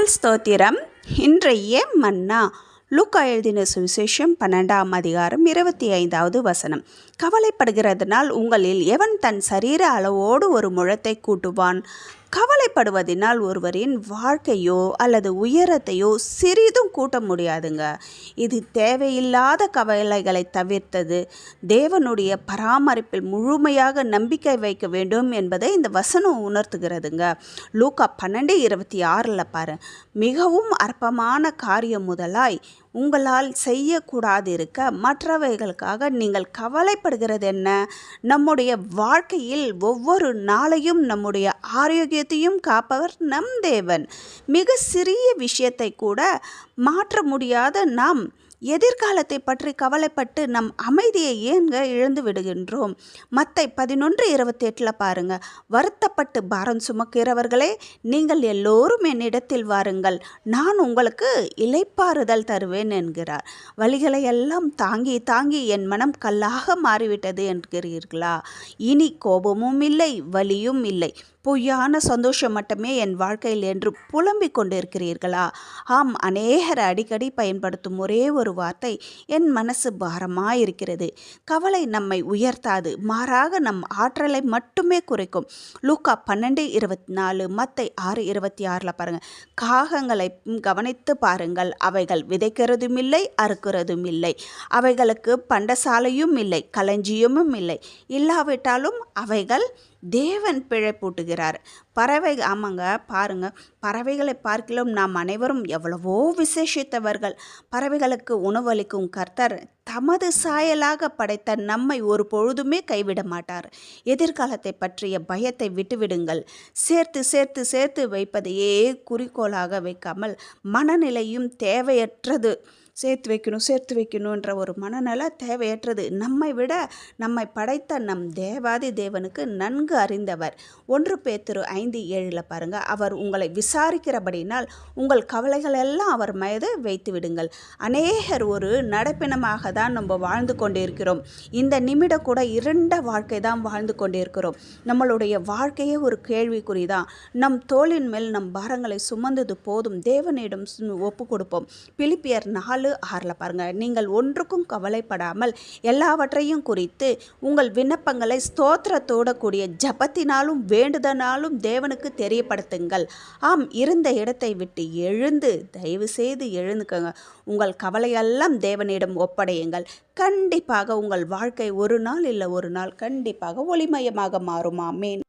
கர்த்தருக்கு ஸ்தோத்திரம். இன்றைய மன்னா லூக்கா எழுதின சுவிசேஷம் 12ஆம் அதிகாரம் 25வது வசனம். கவலைப்படுகிறதுனால் உங்களில் எவன் தன் சரீர அளவோடு ஒரு முழத்தை கூட்டுவான்? கவலைப்படுவதனால் ஒருவரின் வாழ்க்கையோ அல்லது உயரத்தையோ சிறிதும் கூட்ட முடியாதுங்க. இது தேவையில்லாத கவலைகளை தவிர்த்தது தேவனுடைய பராமரிப்பில் முழுமையாக நம்பிக்கை வைக்க வேண்டும் என்பதை இந்த வசனம் உணர்த்துகிறதுங்க. லூக்கா 12:26 பாரு, மிகவும் அற்பமான காரியம் முதலாய் உங்களால் செய்யக்கூடாதிருக்க மற்றவைகளுக்காக நீங்கள் கவலைப்படுகிறது என்ன? நம்முடைய வாழ்க்கையில் ஒவ்வொரு நாளையும் நம்முடைய ஆரோக்கியத்தையும் காப்பவர் நம் தேவன். மிக சிறிய விஷயத்தை கூட மாற்ற முடியாத நாம் எதிர்காலத்தை பற்றி கவலைப்பட்டு நம் அமைதியை ஏங்க இழந்து விடுகின்றோம்? மத்தை 11:28 பாருங்க, வருத்தப்பட்டு பாரம் சுமக்கிறவர்களே, நீங்கள் எல்லோரும் என்னிடத்தில் வாருங்கள், நான் உங்களுக்கு இளைப்பாறுதல் தருவேன் என்கிறார். வலிகளை எல்லாம் தாங்கி தாங்கி என் மனம் கல்லாக மாறிவிட்டது என்கிறீர்களா? இனி கோபமும் இல்லை, வலியும் இல்லை, பொய்யான சந்தோஷம் மட்டுமே என் வாழ்க்கையில் என்று புலம்பிக் கொண்டிருக்கிறீர்களா? ஆம், அநேகர் அடிக்கடி பயன்படுத்தும் ஒரே ஒரு வார்த்தை, என் மனசு பாரமாயிருக்கிறது. கவலை நம்மை உயர்த்தாது, மாறாக நம் ஆற்றலை மட்டுமே குறைக்கும். லூக்கா 12:24, மத்தை 6:26 பாருங்க, காகங்களை கவனித்து பாருங்கள், அவைகள் விதைக்கிறதும் இல்லை, அறுக்கிறதும் இல்லை, அவைகளுக்கு பண்டசாலையும் இல்லை, களஞ்சியமும் இல்லை, இல்லாவிட்டாலும் அவைகள் தேவன் பிழைப்பூட்டுகிறார். ஆமாங்க, பாருங்க, பறவைகளை பார்க்கிலும் நாம் அனைவரும் எவ்வளவோ விசேஷித்தவர்கள். பறவைகளுக்கு உணவளிக்கும் கர்த்தர் தமது சாயலாக படைத்த நம்மை ஒரு பொழுதுமே கைவிட மாட்டார். எதிர்காலத்தை பற்றிய பயத்தை விட்டுவிடுங்கள். சேர்த்து சேர்த்து சேர்த்து வைப்பதையே குறிக்கோளாக வைக்காமல் மனநிலையும் தேவையற்றது, சேர்த்து வைக்கணுன்ற ஒரு மனநல தேவையற்றது. நம்மை விட நம்மை படைத்த நம் தேவாதி தேவனுக்கு நன்கு அறிந்தவர். 1 பேதுரு 5:7 பாருங்க, அவர் உங்களை விசாரிக்கிறபடினால் உங்கள் கவலைகள் எல்லாம் அவர் மீது வைத்து விடுங்கள். அநேகர் ஒரு நடப்பினமாக தான் நம்ம வாழ்ந்து கொண்டிருக்கிறோம். இந்த நிமிடம் கூட இருண்ட வாழ்க்கை தான் வாழ்ந்து கொண்டிருக்கிறோம். நம்மளுடைய வாழ்க்கையே ஒரு கேள்விக்குறி தான். நம் தோளின் மேல் நம் பாரங்களை சுமந்தது போதும், தேவனிடம் ஒப்பு கொடுப்போம். பிலிப்பியர் 4:6 பாருங்க, நீங்கள் ஒன்றுக்கும் கவலைப்படாமல் எல்லாவற்றையும் குறித்து உங்கள் விண்ணப்பங்களை ஸ்தோத்திரத்தோட கூடிய ஜபத்தினாலும் வேண்டுதனாலும் தேவனுக்கு தெரியப்படுத்துங்கள். ஆம், இருந்த இடத்தை விட்டு எழுந்து, தயவு செய்து எழுந்துக்கங்க. உங்கள் கவலையெல்லாம் தேவனிடம் ஒப்படையுங்கள். கண்டிப்பாக உங்கள் வாழ்க்கை ஒரு நாள் இல்லை ஒரு நாள் கண்டிப்பாக ஒளிமயமாக மாறும். ஆமென்.